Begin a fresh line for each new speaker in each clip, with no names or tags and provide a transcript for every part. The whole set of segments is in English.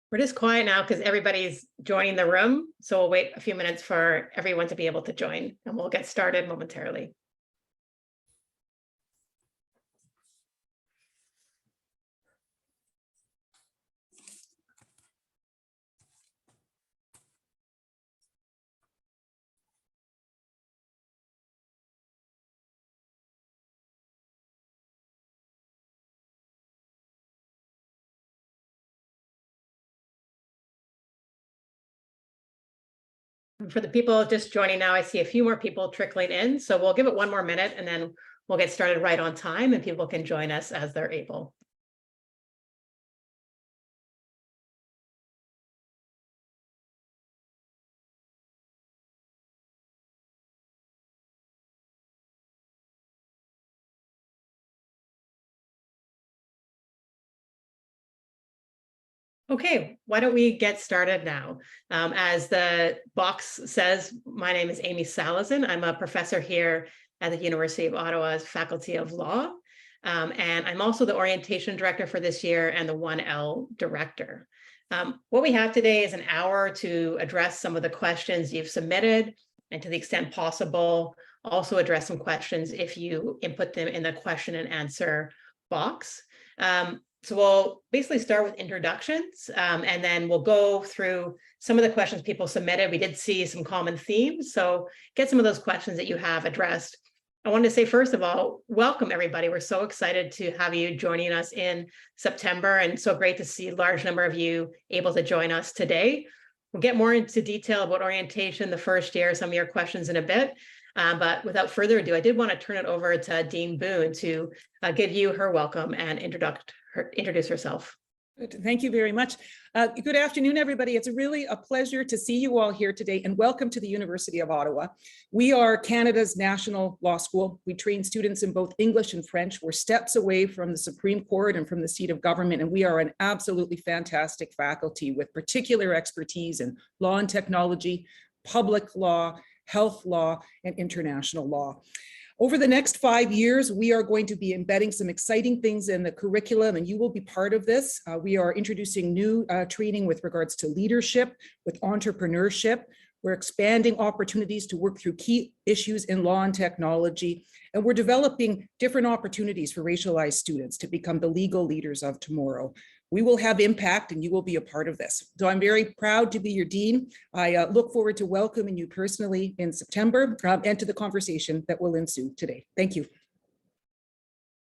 We're just quiet now because everybody's joining the room. So we'll wait a few minutes for everyone to be able to join and we'll get started momentarily. For the people just joining now, I see a few more people trickling in. So we'll give it one more minute and then we'll get started right on time and people can join us as they're able. Okay, why don't we get started now? As the box says, my name is Amy Salazin. I'm a professor here at the University of Ottawa's Faculty of Law. And I'm also the orientation director for this year and the 1L director. What we have today is an hour to address some of the questions you've submitted and to the extent possible, also address some questions if you input them in the question and answer box. So we'll basically start with introductions, and then we'll go through some of the questions people submitted. We did see some common themes, so get some of those questions that you have addressed. I wanted to say, first of all, welcome everybody. We're so excited to have you joining us in September, and so great to see a large number of you able to join us today. We'll get more into detail about orientation, the first year, some of your questions in a bit. But without further ado, I did want to turn it over to Dean Boone to give you her welcome and introduce herself.
Good. Thank you very much. Good afternoon, everybody. It's really a pleasure to see you all here today and welcome to the University of Ottawa. We are Canada's national law school. We train students in both English and French. We're steps away from the Supreme Court and from the seat of government, and we are an absolutely fantastic faculty with particular expertise in law and technology, public law, health law, and international law. Over the next 5 years, we are going to be embedding some exciting things in the curriculum, and you will be part of this. We are introducing new training with regards to leadership, with entrepreneurship. We're expanding opportunities to work through key issues in law and technology, and we're developing different opportunities for racialized students to become the legal leaders of tomorrow. We will have impact and you will be a part of this. So I'm very proud to be your dean. I look forward to welcoming you personally in September and to the conversation that will ensue today. Thank you.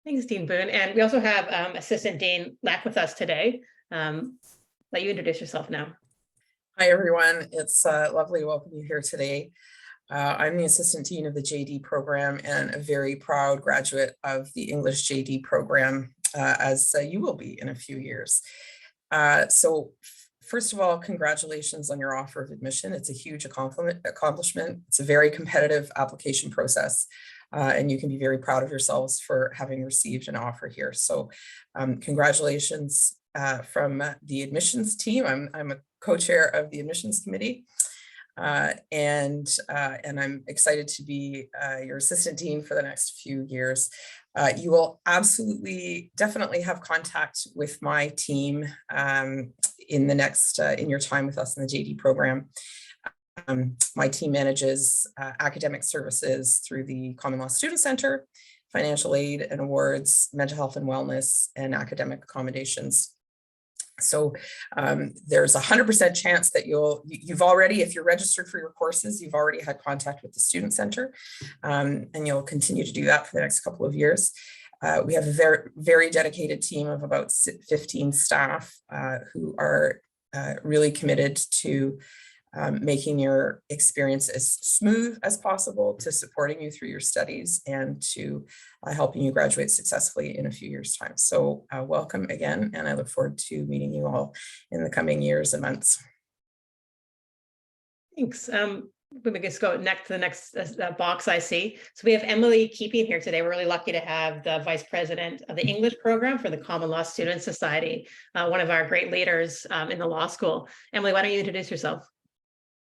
Thanks, Dean Boone. And we also have Assistant Dean Lack with us today. Let you introduce yourself now.
Hi, everyone. It's lovely to welcome you here today. I'm the Assistant Dean of the JD program and a very proud graduate of the English JD program, as you will be in a few years. So first of all, congratulations on your offer of admission. It's a huge accomplishment. It's a very competitive application process, and you can be very proud of yourselves for having received an offer here. So congratulations from the admissions team. I'm a co-chair of the admissions committee. And I'm excited to be your assistant dean for the next few years. You will definitely have contact with my team in your time with us in the JD program. My team manages academic services through the Common Law Student Center, financial aid and awards, mental health and wellness, and academic accommodations. So there's 100% chance that you've already, if you're registered for your courses, you've already had contact with the Student Center, and you'll continue to do that for the next couple of years. We have a very, very dedicated team of about 15 staff who are really committed to making your experience as smooth as possible, to supporting you through your studies, and to helping you graduate successfully in a few years' time. So welcome again, and I look forward to meeting you all in the coming years and months.
Thanks. Let me just go next to the next box I see. So we have Emily Keeping here today. We're really lucky to have the Vice President of the English program for the Common Law Student Society, one of our great leaders in the law school. Emily, why don't you introduce yourself?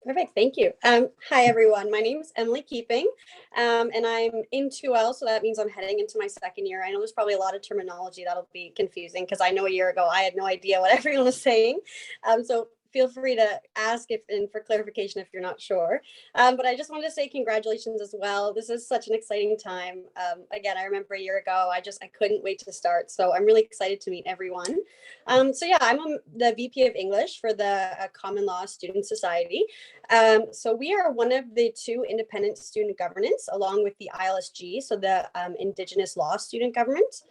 Perfect. Thank you. Hi, everyone. My name is Emily Keeping, and I'm in 2L, so that means I'm heading into my second year. I know there's probably a lot of terminology that'll be confusing because I know a year ago I had no idea what everyone was saying. So feel free to ask if and for clarification if you're not sure. But I just wanted to say congratulations as well. This is such an exciting time. Again, I remember a year ago, I couldn't wait to start. So I'm really excited to meet everyone. So yeah, I'm the VP of English for the Common Law Student Society. So we are one of the 2 independent student governments along with the ILSG, so the Indigenous Law Student Government.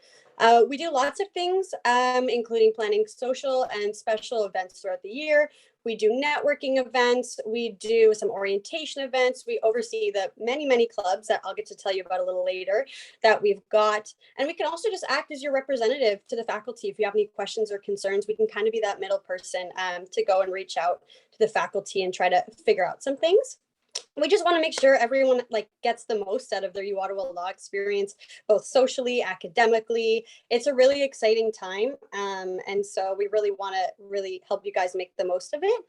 We do lots of things, including planning social and special events throughout the year. We do networking events. We do some orientation events. We oversee the many, many clubs that I'll get to tell you about a little later that we've got. And we can also just act as your representative to the faculty. If you have any questions or concerns, we can kind of be that middle person to go and reach out to the faculty and try to figure out some things. We just want to make sure everyone gets the most out of their U-Ottawa law experience, both socially, academically. It's a really exciting time. And so we really want to really help you guys make the most of it.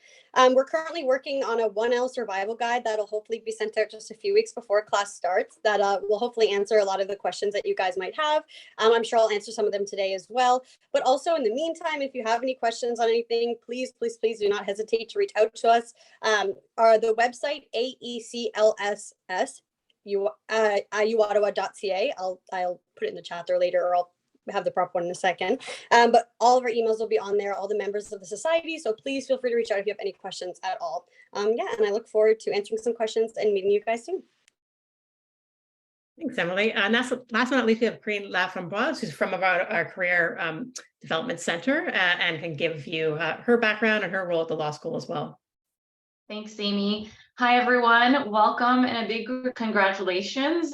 We're currently working on a 1L survival guide that'll hopefully be sent out just a few weeks before class starts that will hopefully answer a lot of the questions that you guys might have. I'm sure I'll answer some of them today as well. But also in the meantime, if you have any questions on anything, please, please, please do not hesitate to reach out to us. The website AECLSS uottawa.ca. I'll put it in the chat there later, or I'll have the proper one in a second. But all of our emails will be on there, all the members of the society. So please feel free to reach out if you have any questions at all. Yeah, and I look forward to answering some questions and meeting you guys soon.
Thanks, Emily. And last but not least, we have Corinne Laframboise, who's from our Career Development Center and can give you her background and her role at the law school as well.
Thanks, Amy. Hi, everyone. Welcome and a big congratulations.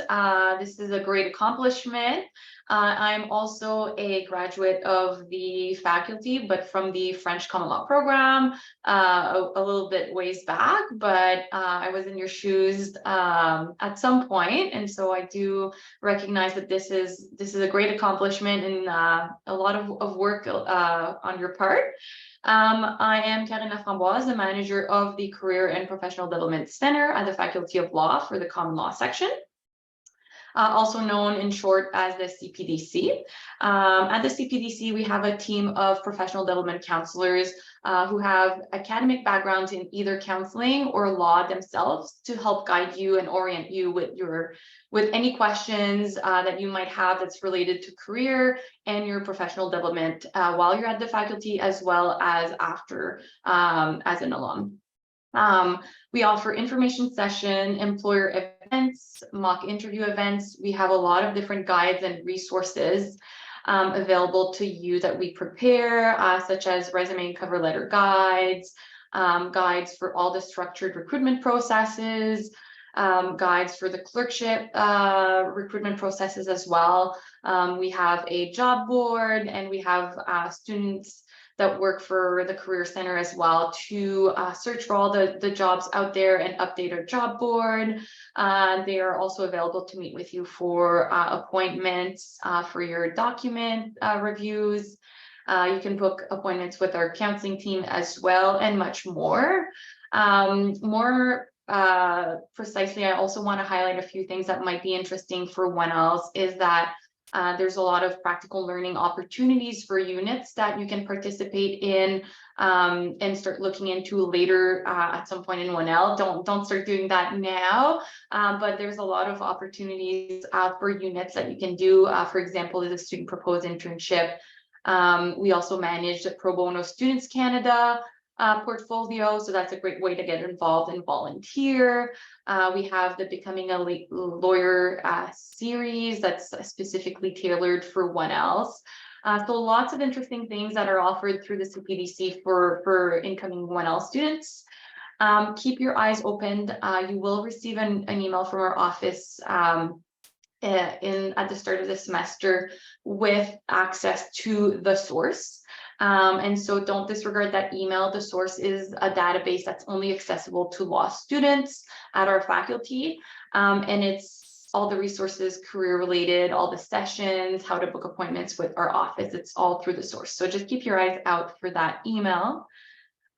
This is a great accomplishment. I'm also a graduate of the faculty, but from the French Common Law program a little bit ways back, but I was in your shoes at some point. And so I do recognize that this is a great accomplishment and a lot of work on your part. I am Corinne Laframboise, the manager of the Career and Professional Development Center at the Faculty of Law for the Common Law section, also known in short as the CPDC. At the CPDC, we have a team of professional development counselors who have academic backgrounds in either counseling or law themselves to help guide you and orient you with any questions that you might have that's related to career and your professional development while you're at the faculty, as well as after as an alum. We offer information session, employer events, mock interview events. We have a lot of different guides and resources available to you that we prepare, such as resume and cover letter guides, guides for all the structured recruitment processes, guides for the clerkship recruitment processes as well. We have a job board, and we have students that work for the Career Center as well to search for all the jobs out there and update our job board. They are also available to meet with you for appointments for your document reviews. You can book appointments with our counseling team as well, and much more. Precisely, I also want to highlight a few things that might be interesting for 1Ls is that there's a lot of practical learning opportunities for units that you can participate in and start looking into later at some point in 1L. Don't start doing that now, but there's a lot of opportunities for units that you can do. For example, is a student proposed internship. We also manage the Pro Bono Students Canada portfolio, so that's a great way to get involved and volunteer. We have the Becoming a Lawyer series that's specifically tailored for 1Ls. So lots of interesting things that are offered through the CPDC for incoming 1L students. Keep your eyes open. You will receive an email from our office at the start of the semester with access to the source. And so don't disregard that email. The source is a database that's only accessible to law students at our faculty. And it's all the resources, career related, all the sessions, how to book appointments with our office. It's all through the source. So just keep your eyes out for that email.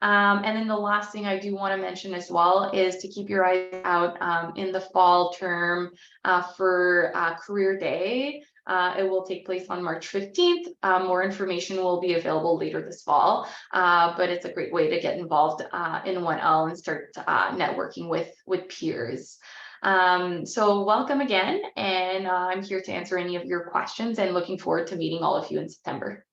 And then the last thing I do want to mention as well is to keep your eyes out in the fall term for Career Day. It will take place on March 15th. More information will be available later this fall, but it's a great way to get involved in 1L and start networking with peers. So welcome again, and I'm here to answer any of your questions and looking forward to meeting all of you in September.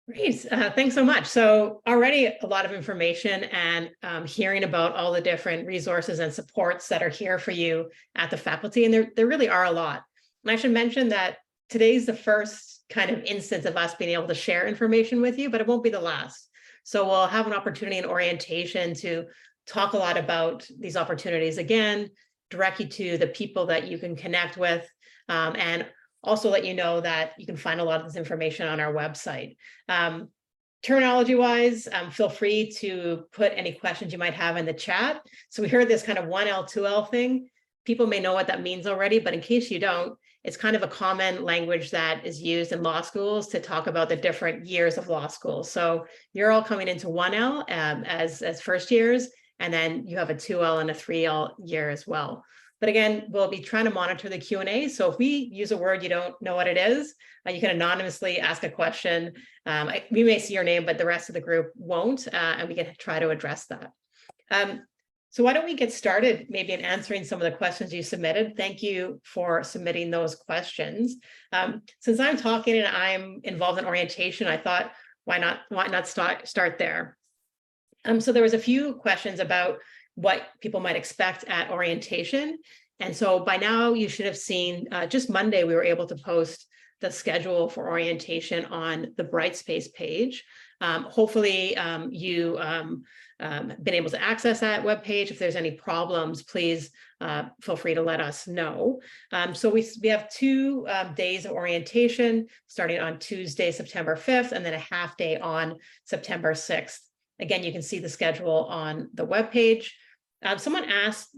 Great, thanks so much. So already a lot of information and hearing about all the different resources and supports that are here for you at the faculty, and there really are a lot. And I should mention that today's the first kind of instance of us being able to share information with you, but it won't be the last. So we'll have an opportunity in orientation to talk a lot about these opportunities again, direct you to the people that you can connect with, and also let you know that you can find a lot of this information on our website. Terminology wise, feel free to put any questions you might have in the chat. So we heard this kind of 1L, 2L thing. People may know what that means already, but in case you don't, it's kind of a common language that is used in law schools to talk about the different years of law school. So you're all coming into 1L as first years, and then you have a 2L and a 3L year as well. But again, we'll be trying to monitor the Q&A. So if we use a word you don't know what it is, you can anonymously ask a question. We may see your name, but the rest of the group won't, and we can try to address that. So why don't we get started maybe in answering some of the questions you submitted. Thank you for submitting those questions. Since I'm talking and I'm involved in orientation, I thought, why not start there? So there was a few questions about what people might expect at orientation. And so by now you should have seen, just Monday, we were able to post the schedule for orientation on the Brightspace page. Hopefully you been able to access that webpage. If there's any problems, please feel free to let us know. So we have 2 days of orientation starting on Tuesday, September 5th, and then a half day on September 6th. Again, you can see the schedule on the webpage. Someone asked,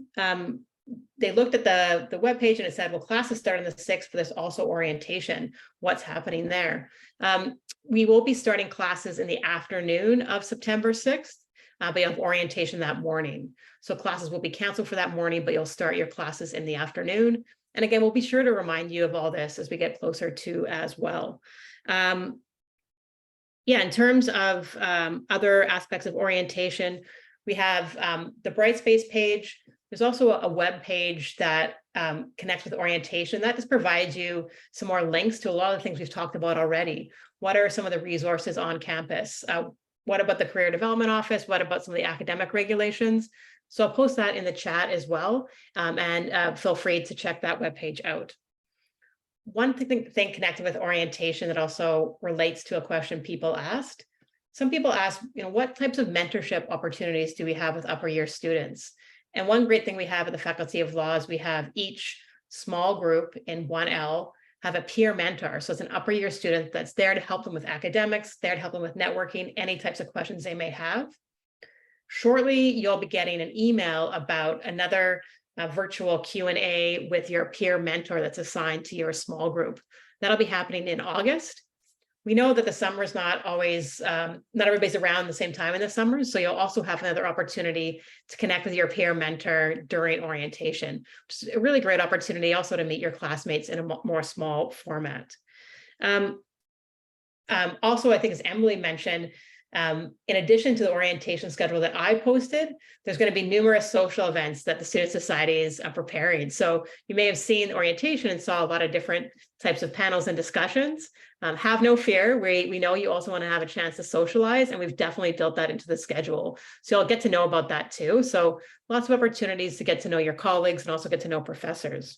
they looked at the webpage and it said, well, classes start on the 6th, but there's also orientation. What's happening there? We will be starting classes in the afternoon of September 6th, but you'll have orientation that morning. So classes will be canceled for that morning, but you'll start your classes in the afternoon. And again, we'll be sure to remind you of all this as we get closer to as well. Yeah, in terms of other aspects of orientation, we have the Brightspace page. There's also a web page that connects with orientation. That just provides you some more links to a lot of the things we've talked about already. What are some of the resources on campus? What about the Career Development Office? What about some of the academic regulations? So I'll post that in the chat as well, and feel free to check that webpage out. One thing connected with orientation that also relates to a question people asked. Some people asked, what types of mentorship opportunities do we have with upper year students? And one great thing we have at the Faculty of Law is we have each small group in 1L have a peer mentor. So it's an upper year student that's there to help them with academics, there to help them with networking, any types of questions they may have. Shortly, you'll be getting an email about another virtual Q&A with your peer mentor that's assigned to your small group. That'll be happening in August. We know that the summer is not always, not everybody's around the same time in the summer, so you'll also have another opportunity to connect with your peer mentor during orientation, which is a really great opportunity also to meet your classmates in a more small format. Also, I think as Emily mentioned, in addition to the orientation schedule that I posted, there's going to be numerous social events that the Student Societies are preparing. So you may have seen orientation and saw a lot of different types of panels and discussions. Have no fear. We know you also want to have a chance to socialize, and we've definitely built that into the schedule. So you'll get to know about that too. So lots of opportunities to get to know your colleagues and also get to know professors.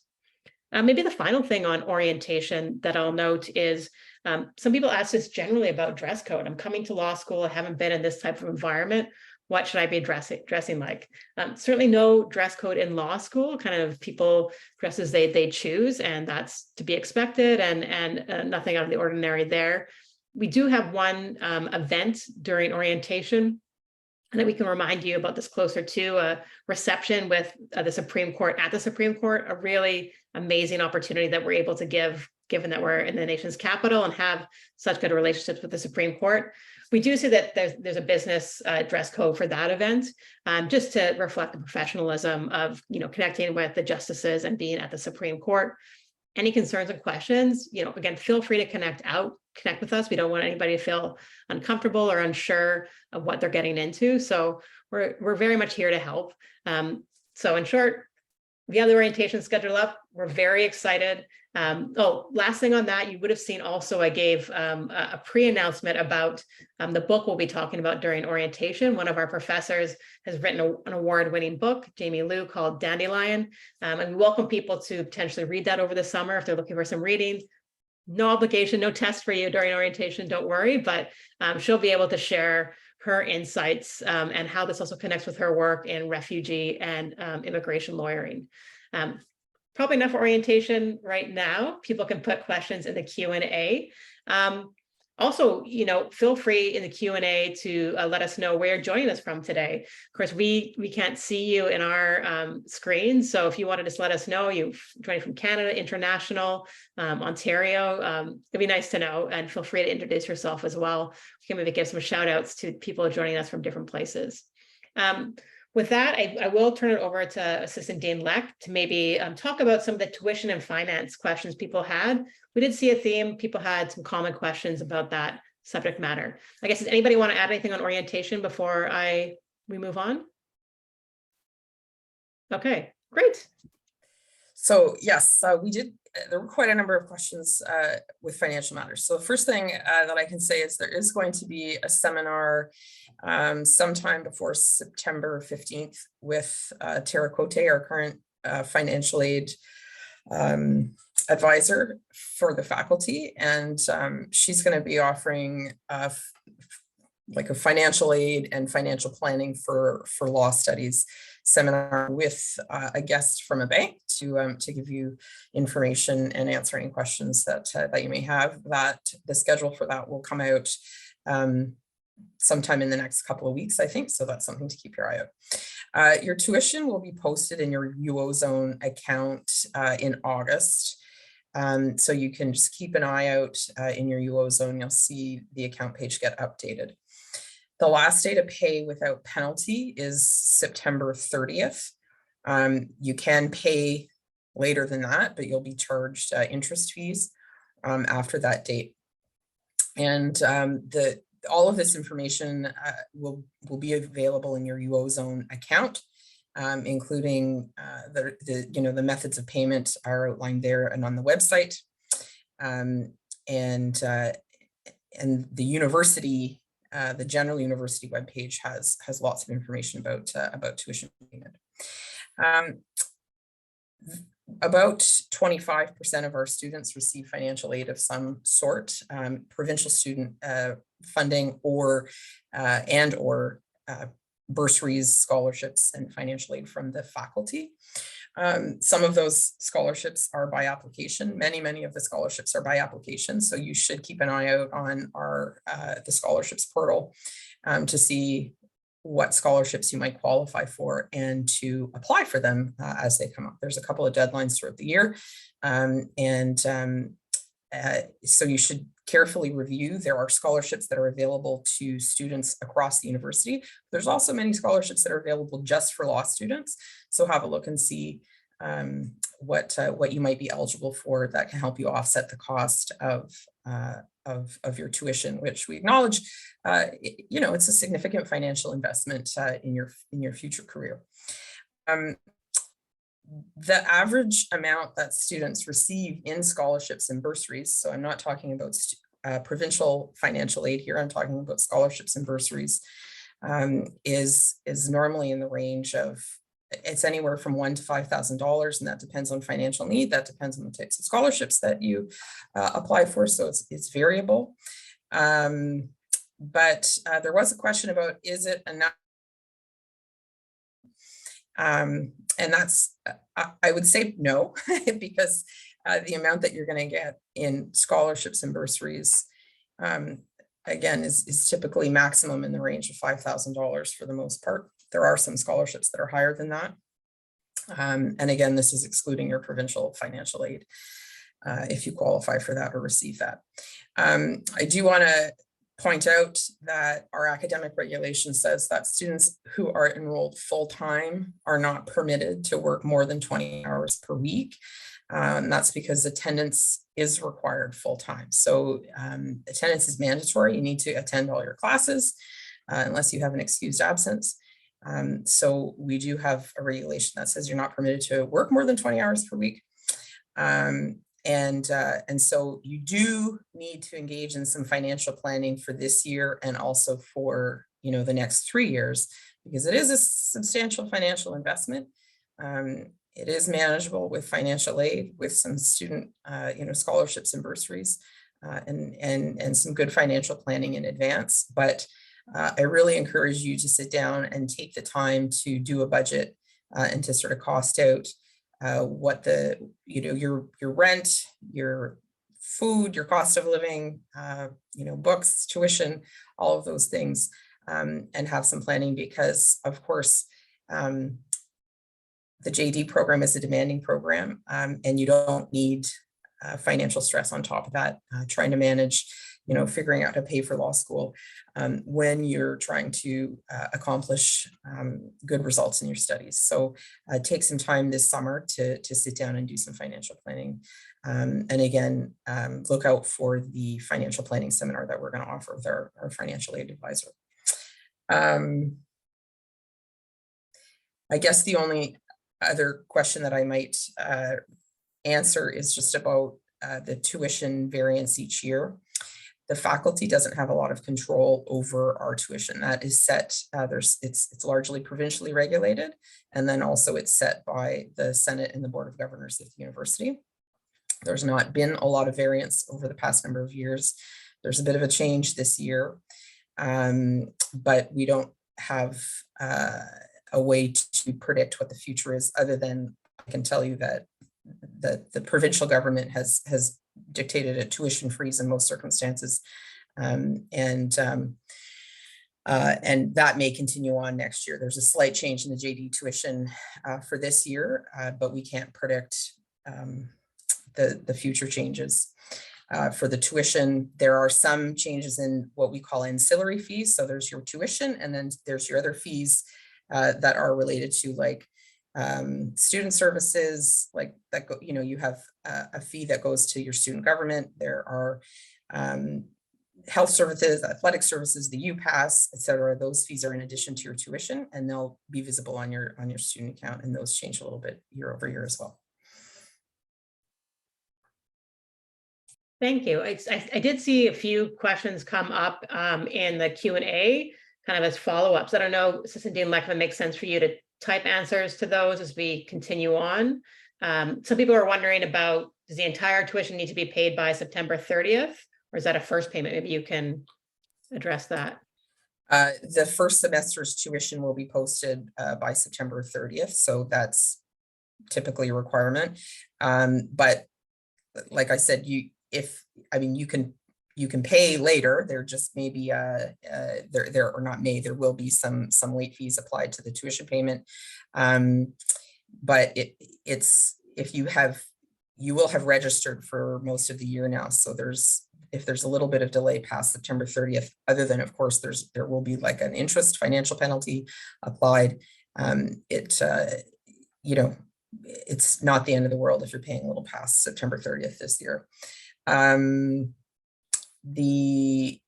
Maybe the final thing on orientation that I'll note is some people ask us generally about dress code. I'm coming to law school, I haven't been in this type of environment. What should I be dressing like? Certainly no dress code in law school, kind of people dress as they choose, and that's to be expected, and nothing out of the ordinary there. We do have one event during orientation and that we can remind you about this closer to a reception with the Supreme Court at the Supreme Court, a really amazing opportunity that we're able to give, given that we're in the nation's capital and have such good relationships with the Supreme Court. We do see that there's a business dress code for that event, just to reflect the professionalism of, connecting with the justices and being at the Supreme Court. Any concerns and questions, again, feel free to connect with us. We don't want anybody to feel uncomfortable or unsure of what they're getting into. So we're very much here to help. So in short, we have the orientation schedule up. We're very excited. Last thing on that, you would have seen also, I gave a pre-announcement about the book we'll be talking about during orientation. One of our professors has written an award-winning book, Jamie Liu, called Dandelion. And we welcome people to potentially read that over the summer if they're looking for some reading. No obligation, no test for you during orientation, don't worry, but she'll be able to share her insights and how this also connects with her work in refugee and immigration lawyering. Probably enough for orientation right now. People can put questions in the Q&A. Also, feel free in the Q&A to let us know where you're joining us from today. Of course, we can't see you in our screen. So if you want to just let us know you're joining from Canada, international, Ontario, it'd be nice to know, and feel free to introduce yourself as well. We can maybe give some shout outs to people joining us from different places. With that, I will turn it over to Assistant Dean Leck to maybe talk about some of the tuition and finance questions people had. We did see a theme. People had some common questions about that subject matter. I guess, does anybody want to add anything on orientation before we move on? Okay, great.
So yes, there were quite a number of questions with financial matters. So the first thing that I can say is there is going to be a seminar sometime before September 15th with Tara Cote, our current financial aid advisor for the faculty. And she's going to be offering like a financial aid and financial planning for law studies seminar with a guest from a bank to give you information and answer any questions that you may have. That the schedule for that will come out sometime in the next couple of weeks, I think. So that's something to keep your eye out. Your tuition will be posted in your UOZone account in August. So you can just keep an eye out in your UOZone. You'll see the account page get updated. The last day to pay without penalty is September 30th. You can pay later than that, but you'll be charged interest fees after that date. And all of this information will be available in your UOZone account, including the methods of payment are outlined there and on the website. And the university, the General University webpage has lots of information about tuition payment. About 25% of our students receive financial aid of some sort, provincial student funding or bursaries, scholarships, and financial aid from the faculty. Some of those scholarships are by application. Many of the scholarships are by application. So you should keep an eye out on the scholarships portal to see what scholarships you might qualify for and to apply for them as they come up. There's a couple of deadlines throughout the year. So you should carefully review. There are scholarships that are available to students across the university. There's also many scholarships that are available just for law students. So have a look and see what you might be eligible for that can help you offset the cost of your tuition, which we acknowledge, it's a significant financial investment in your future career. The average amount that students receive in scholarships and bursaries, so I'm not talking about provincial financial aid here, I'm talking about scholarships and bursaries, is normally in the range of, it's anywhere from $1,000 to $5,000, and that depends on financial need. That depends on the types of scholarships that you apply for, so it's variable. But there was a question about, is it enough? And that's, I would say no, because the amount that you're going to get in scholarships and bursaries again, is typically maximum in the range of $5,000 for the most part. There are some scholarships that are higher than that. And again, this is excluding your provincial financial aid if you qualify for that or receive that. I do want to point out that our academic regulation says that students who are enrolled full-time are not permitted to work more than 20 hours per week. That's because attendance is required full-time. So attendance is mandatory. You need to attend all your classes unless you have an excused absence. So we do have a regulation that says you're not permitted to work more than 20 hours per week. And so you do need to engage in some financial planning for this year and also for, you know, the next 3 years, because it is a substantial financial investment. It is manageable with financial aid, with some student, you know, scholarships and bursaries, and some good financial planning in advance. But I really encourage you to sit down and take the time to do a budget and to sort of cost out what the, you know, your rent, your food, your cost of living, you know, books, tuition, all of those things, and have some planning, because of course, the JD program is a demanding program, and you don't need financial stress on top of that, trying to manage, you know, figuring out how to pay for law school when you're trying to accomplish good results in your studies. So take some time this summer to sit down and do some financial planning. And again, look out for the financial planning seminar that we're going to offer with our financial aid advisor. I guess the only other question that I might answer is just about the tuition variance each year. The faculty doesn't have a lot of control over our tuition. That is set, it's largely provincially regulated, and then also it's set by the Senate and the Board of Governors of the university. There's not been a lot of variance over the past number of years. There's a bit of a change this year, but we don't have a way to predict what the future is, other than I can tell you that the provincial government has dictated a tuition freeze in most circumstances, and that may continue on next year. There's a slight change in the JD tuition for this year, but we can't predict the future changes. For the tuition, there are some changes in what we call ancillary fees. So there's your tuition, and then there's your other fees that are related to, like, student services, like that go, you know, you have a fee that goes to your student government. There are health services, athletic services, the UPass, etc. Those fees are in addition to your tuition, and they'll be visible on your student account, and those change a little bit year over year as well.
Thank you. I did see a few questions come up in the Q&A, kind of as follow-ups. I don't know, Assistant Dean Leckman, it makes sense for you to type answers to those as we continue on. Some people are wondering about, does the entire tuition need to be paid by September 30th? Or is that a first payment? Maybe you can address that.
The first semester's tuition will be posted by September 30th. So that's typically a requirement. But like I said, you can pay later. There just may be there will be some late fees applied to the tuition payment. But you will have registered for most of the year now. So if there's a little bit of delay past September 30th, other than, of course, there will be like an interest financial penalty applied. You know, it's not the end of the world if you're paying a little past September 30th this year. The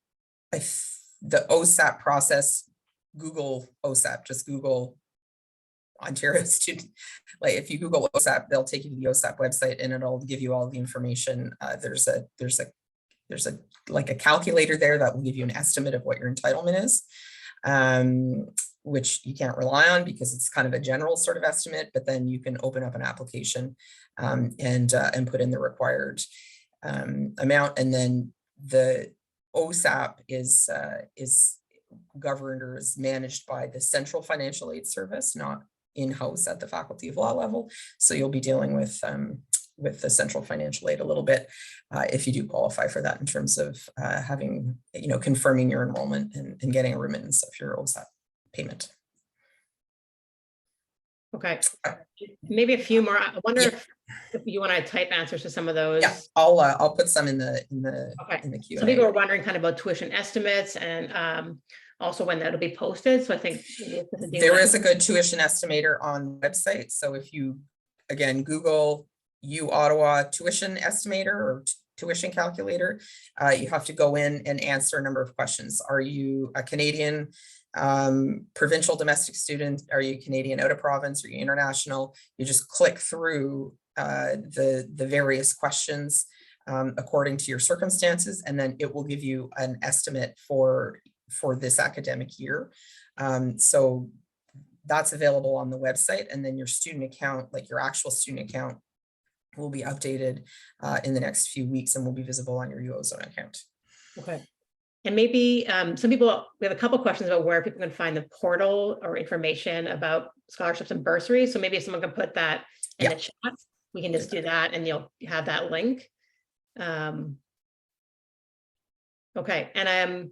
OSAP process, Google OSAP, just Google Ontario student. Like if you Google OSAP, they'll take you to the OSAP website and it'll give you all the information. There's like a calculator there that will give you an estimate of what your entitlement is, which you can't rely on because it's kind of a general sort of estimate, but then you can open up an application and put in the required amount. And then the OSAP is governed or is managed by the Central Financial Aid Service, not in-house at the Faculty of Law level. So you'll be dealing with with the central financial aid a little bit, if you do qualify for that in terms of having, confirming your enrollment and getting a remittance of your OSAP payment.
Okay, maybe a few more. I wonder
Yeah.
if you want to type answers to some of those.
Yeah, I'll put some in the
Okay.
in the Q&A.
Some people are wondering kind of about tuition estimates and also when that'll be posted. So I think
there is a good tuition estimator on the website. So if you, again, Google U Ottawa tuition estimator or tuition calculator, you have to go in and answer a number of questions. Are you a Canadian provincial domestic student? Are you Canadian out of province? Are you international? You just click through the various questions according to your circumstances, and then it will give you an estimate for this academic year. So that's available on the website, and then your student account, like your actual student account, will be updated in the next few weeks and will be visible on your UOZone account.
Okay. And maybe some people, we have a couple questions about where people can find the portal or information about scholarships and bursaries. So maybe if someone can put that in the chat, we can just do that and you'll have that link. Okay, and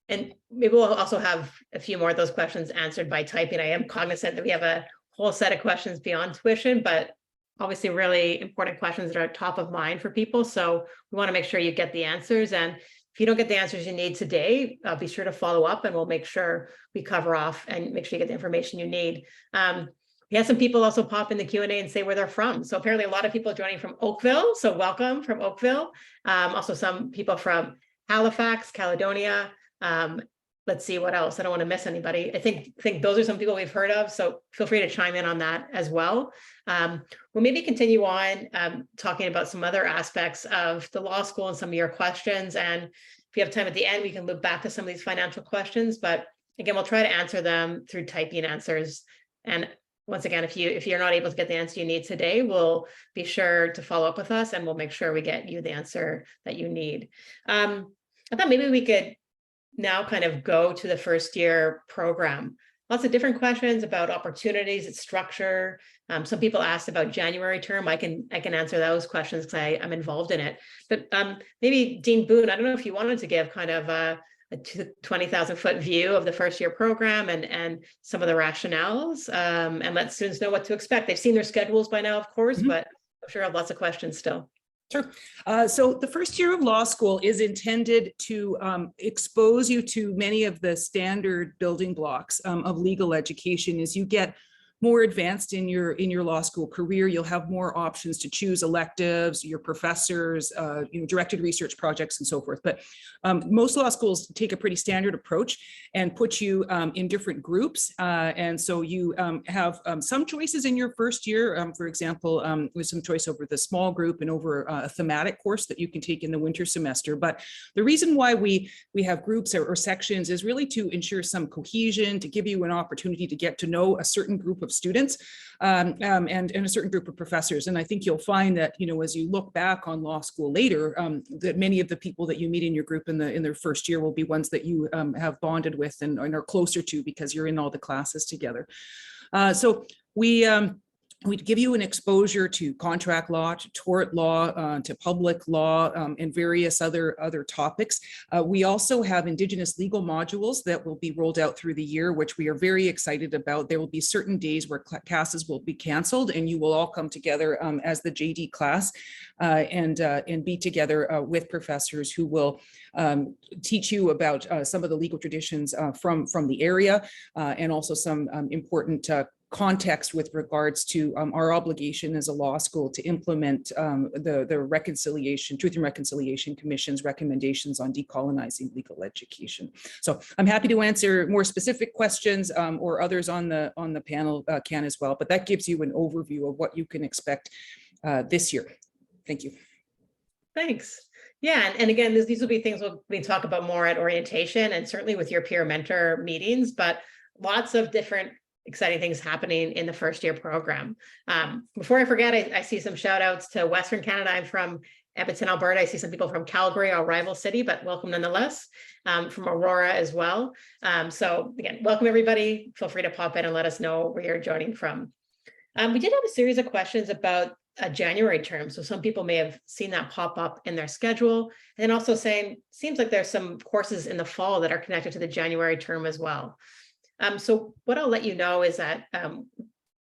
maybe we'll also have a few more of those questions answered by typing. I am cognizant that we have a whole set of questions beyond tuition, but obviously really important questions that are top of mind for people. So we want to make sure you get the answers. And if you don't get the answers you need today, be sure to follow up and we'll make sure we cover off and make sure you get the information you need. We had some people also pop in the Q&A and say where they're from. So apparently a lot of people joining from Oakville. So welcome from Oakville. Also some people from Halifax, Caledonia. Let's see what else. I don't want to miss anybody. I think those are some people we've heard of. So feel free to chime in on that as well. We'll maybe continue on talking about some other aspects of the law school and some of your questions. And if you have time at the end, we can look back to some of these financial questions. But again, we'll try to answer them through typing answers. And once again, if you're not able to get the answer you need today, we'll be sure to follow up with us and we'll make sure we get you the answer that you need. I thought maybe we could now kind of go to the first year program. Lots of different questions about opportunities, its structure. Some people asked about January term. I can answer those questions because I'm involved in it. But maybe Dean Boone, I don't know if you wanted to give kind of a 20,000 foot view of the first year program and some of the rationales and let students know what to expect. They've seen their schedules by now, of course, but I'm sure I have lots of questions still.
Sure. So the first year of law school is intended to expose you to many of the standard building blocks of legal education. As you get more advanced in your law school career, you'll have more options to choose electives, your professors, directed research projects and so forth. But most law schools take a pretty standard approach and put you in different groups. And so you have some choices in your first year, for example, with some choice over the small group and over a thematic course that you can take in the winter semester. But the reason why we have groups or sections is really to ensure some cohesion, to give you an opportunity to get to know a certain group of students and a certain group of professors. And I think you'll find that, as you look back on law school later, that many of the people that you meet in your group in their first year will be ones that you have bonded with and are closer to because you're in all the classes together. So we'd give you an exposure to contract law, to tort law, to public law, and various other topics. We also have Indigenous legal modules that will be rolled out through the year, which we are very excited about. There will be certain days where classes will be canceled and you will all come together as the JD class and be together with professors who will teach you about some of the legal traditions from the area and also some important context with regards to our obligation as a law school to implement the Truth and Reconciliation Commission's recommendations on decolonizing legal education. So I'm happy to answer more specific questions or others on the panel can as well, but that gives you an overview of what you can expect this year. Thank you.
Thanks. Yeah, and again, these will be things we talk about more at orientation and certainly with your peer mentor meetings, but lots of different exciting things happening in the first year program. Before I forget, I see some shout outs to Western Canada. I'm from Edmonton, Alberta. I see some people from Calgary, our rival city, but welcome nonetheless, from Aurora as well. So again, welcome everybody. Feel free to pop in and let us know where you're joining from. We did have a series of questions about a January term. So some people may have seen that pop up in their schedule. And then also saying, seems like there's some courses in the fall that are connected to the January term as well. So what I'll let you know is that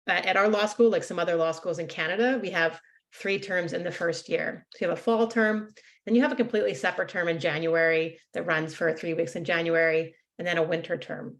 at our law school, like some other law schools in Canada, we have 3 terms in the first year. So you have a fall term, then you have a completely separate term in January that runs for 3 weeks in January, and then a winter term.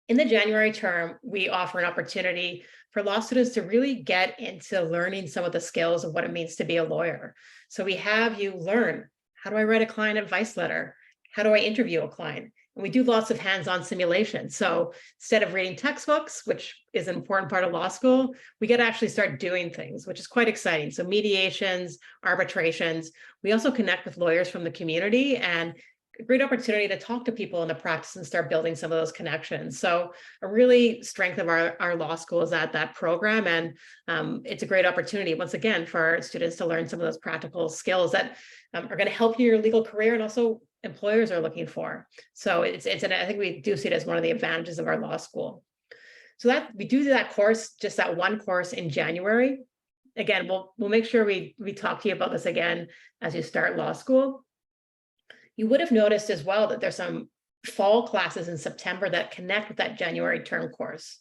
In the January term, we offer an opportunity for law students to really get into learning some of the skills of what it means to be a lawyer. So we have you learn, how do I write a client advice letter? How do I interview a client? And we do lots of hands-on simulations. So instead of reading textbooks, which is an important part of law school, we get to actually start doing things, which is quite exciting. So mediations, arbitrations. We also connect with lawyers from the community, and a great opportunity to talk to people in the practice and start building some of those connections. So a really strength of our law school is that program. And it's a great opportunity, once again, for our students to learn some of those practical skills that are going to help you in your legal career, and also employers are looking for. So I think we do see it as one of the advantages of our law school. So that we do that course, just that one course in January. Again, we'll make sure we talk to you about this again as you start law school. You would have noticed as well that there's some fall classes in September that connect with that January term course.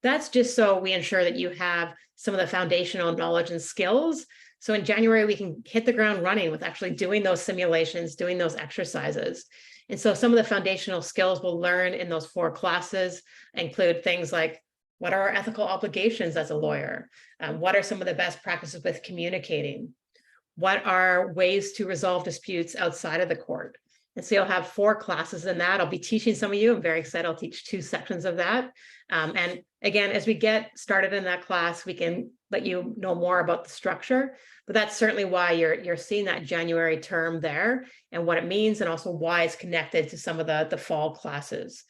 That's just so we ensure that you have some of the foundational knowledge and skills. So in January, we can hit the ground running with actually doing those simulations, doing those exercises. And so some of the foundational skills we'll learn in those 4 classes include things like, what are our ethical obligations as a lawyer? What are some of the best practices with communicating? What are ways to resolve disputes outside of the court? And so you'll have 4 classes in that. I'll be teaching some of you. I'm very excited. I'll teach 2 sections of that. And again, as we get started in that class, we can let you know more about the structure, but that's certainly why you're seeing that January term there and what it means, and also why it's connected to some of the fall classes.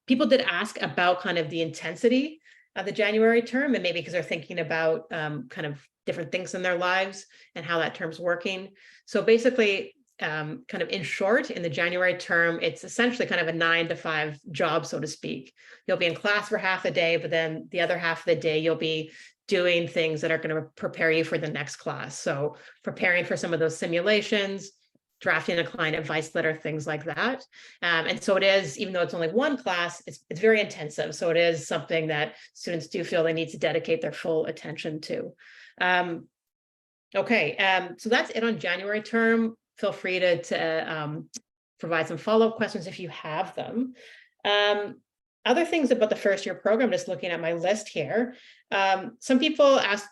People did ask about kind of the intensity of the January term, and maybe because they're thinking about kind of different things in their lives and how that term's working. So basically, kind of in short, in the January term, it's essentially kind of a 9 to 5 job, so to speak. You'll be in class for half a day, but then the other half of the day, you'll be doing things that are going to prepare you for the next class. So preparing for some of those simulations, drafting a client advice letter, things like that. And so it is, even though it's only 1 class, it's very intensive. So it is something that students do feel they need to dedicate their full attention to. Okay, so that's it on January term. Feel free to provide some follow-up questions if you have them. Other things about the first year program, just looking at my list here. Some people ask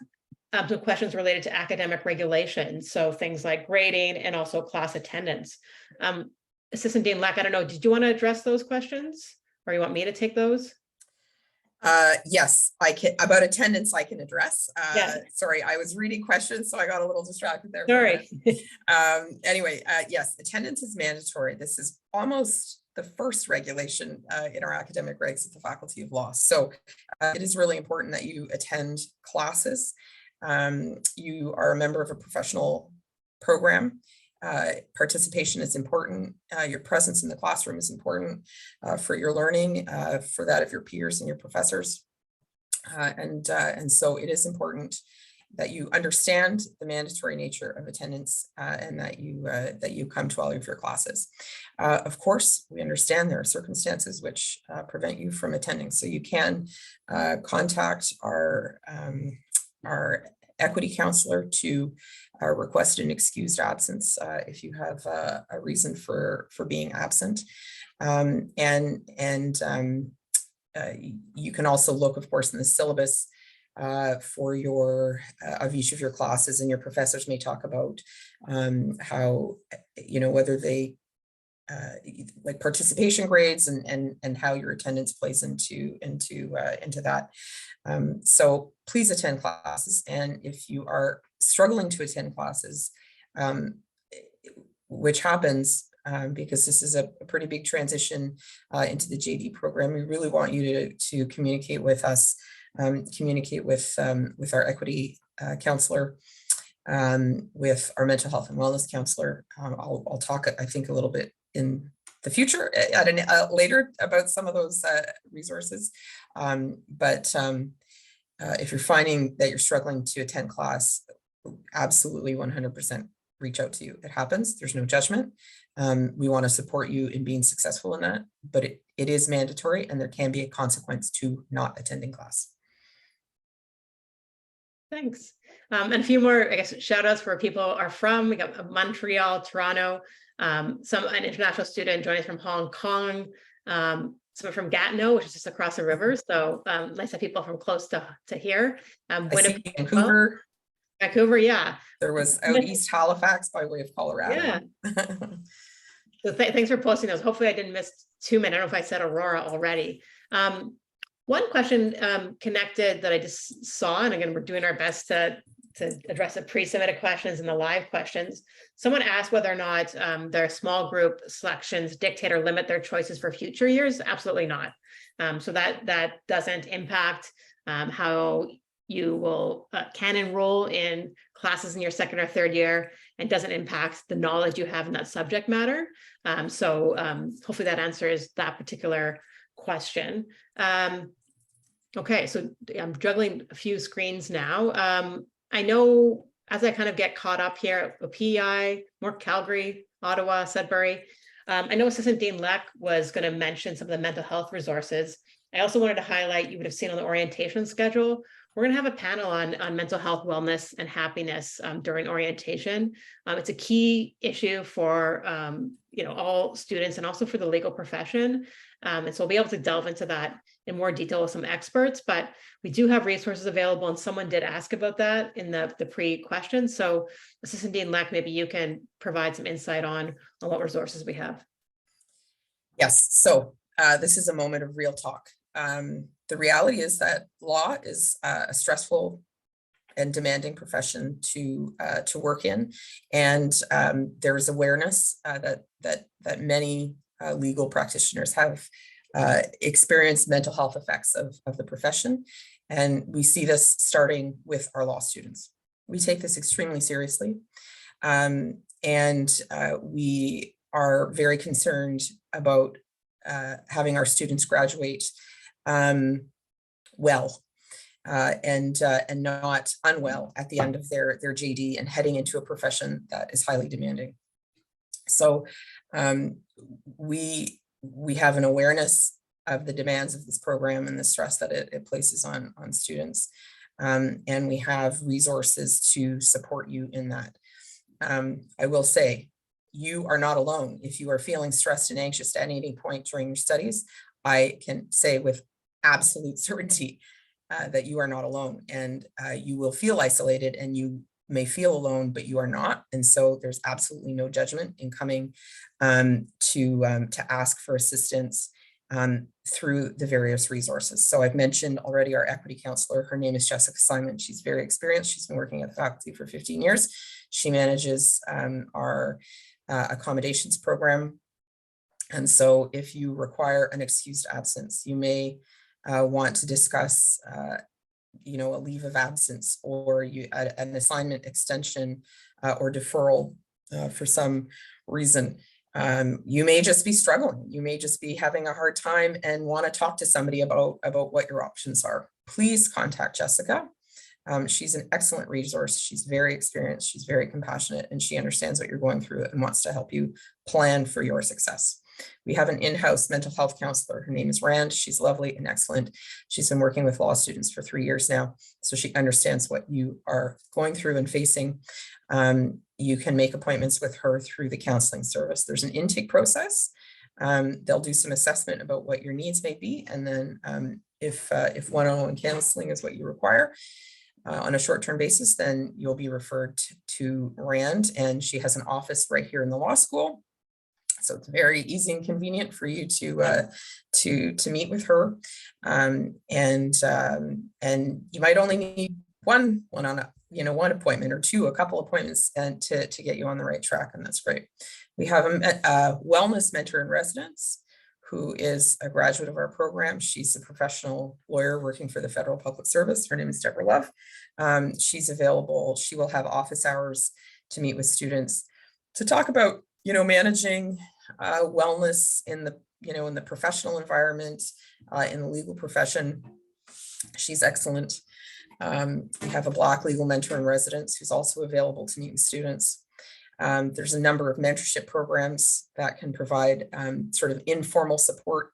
some questions related to academic regulations. So things like grading and also class attendance. Assistant Dean Leck, I don't know, did you want to address those questions, or you want me to take those?
Yes, I can. About attendance, I can address.
Yeah.
Sorry, I was reading questions, so I got a little distracted there.
Sorry.
Anyway, yes, attendance is mandatory. This is almost the first regulation in our academic regs at the Faculty of Law. So it is really important that you attend classes. You are a member of a professional program. Participation is important. Your presence in the classroom is important for your learning, for that of your peers and your professors. And so it is important that you understand the mandatory nature of attendance and that you come to all of your classes. Of course, we understand there are circumstances which prevent you from attending. So you can contact our equity counselor to request an excused absence if you have a reason for being absent. You can also look, of course, in the syllabus for of each of your classes, and your professors may talk about how, whether they like participation grades and how your attendance plays into that. So please attend classes, and if you are struggling to attend classes, which happens because this is a pretty big transition into the JD program, we really want you to communicate with us, communicate with our equity counselor, with our mental health and wellness counselor. I'll talk, I think, a little bit in the future later about some of those resources. if you're finding that you're struggling to attend class, absolutely 100% reach out to you. It happens. There's no judgment. We want to support you in being successful in that, but it is mandatory and there can be a consequence to not attending class.
Thanks. And a few more, I guess, shout outs where people are from. We got Montreal, Toronto, an international student joining us from Hong Kong, someone from Gatineau, which is just across the river. So nice to have people from close to here.
I see
Winnipeg,
Vancouver.
Vancouver, yeah.
There was out East Halifax by way of Colorado.
Yeah. So thanks for posting those. Hopefully I didn't miss too many. I don't know if I said Aurora already. One question connected that I just saw, and again, we're doing our best to address the pre-submitted questions and the live questions. Someone asked whether or not their small group selections dictate or limit their choices for future years. Absolutely not. So that doesn't impact how you will can enroll in classes in your second or third year, and doesn't impact the knowledge you have in that subject matter. So hopefully that answers that particular question. Okay, so I'm juggling a few screens now. I know as I kind of get caught up here, PEI, more Calgary, Ottawa, Sudbury. I know Assistant Dean Leck was going to mention some of the mental health resources. I also wanted to highlight, you would have seen on the orientation schedule, we're going to have a panel on mental health, wellness, and happiness during orientation. It's a key issue for all students and also for the legal profession. And so we'll be able to delve into that in more detail with some experts, but we do have resources available, and someone did ask about that in the pre-question. So Assistant Dean Leck, maybe you can provide some insight on what resources we have.
Yes, so this is a moment of real talk. The reality is that law is a stressful and demanding profession to work in, and there is awareness that many legal practitioners have experienced mental health effects of the profession, and we see this starting with our law students. We take this extremely seriously, and we are very concerned about having our students graduate well and not unwell at the end of their JD and heading into a profession that is highly demanding. So we have an awareness of the demands of this program and the stress that it places on students, and we have resources to support you in that. I will say, you are not alone. If you are feeling stressed and anxious at any point during your studies, I can say with absolute certainty that you are not alone, and you will feel isolated and you may feel alone, but you are not. And so there's absolutely no judgment in coming to ask for assistance through the various resources. So I've mentioned already our equity counselor. Her name is Jessica Simon. She's very experienced. She's been working at the faculty for 15 years. She manages our accommodations program. And so if you require an excused absence, you may want to discuss a leave of absence, or an assignment extension or deferral for some reason. You may just be struggling. You may just be having a hard time and want to talk to somebody about what your options are. Please contact Jessica. She's an excellent resource. She's very experienced. She's very compassionate, and she understands what you're going through and wants to help you plan for your success. We have an in-house mental health counselor. Her name is Rand. She's lovely and excellent. She's been working with law students for 3 years now, so she understands what you are going through and facing. You can make appointments with her through the counseling service. There's an intake process. They'll do some assessment about what your needs may be, and then if one-on-one counseling is what you require on a short-term basis, then you'll be referred to Rand, and she has an office right here in the law school. So it's very easy and convenient for you to meet with her, and you might only need one appointment or a couple appointments, and to get you on the right track, and that's great. We have a wellness mentor in residence who is a graduate of our program. She's a professional lawyer working for the Federal Public Service. Her name is Deborah Love. She's available. She will have office hours to meet with students to talk about managing wellness in the professional environment, in the legal profession. She's excellent. We have a Black legal mentor in residence who's also available to meet with students. There's a number of mentorship programs that can provide sort of informal support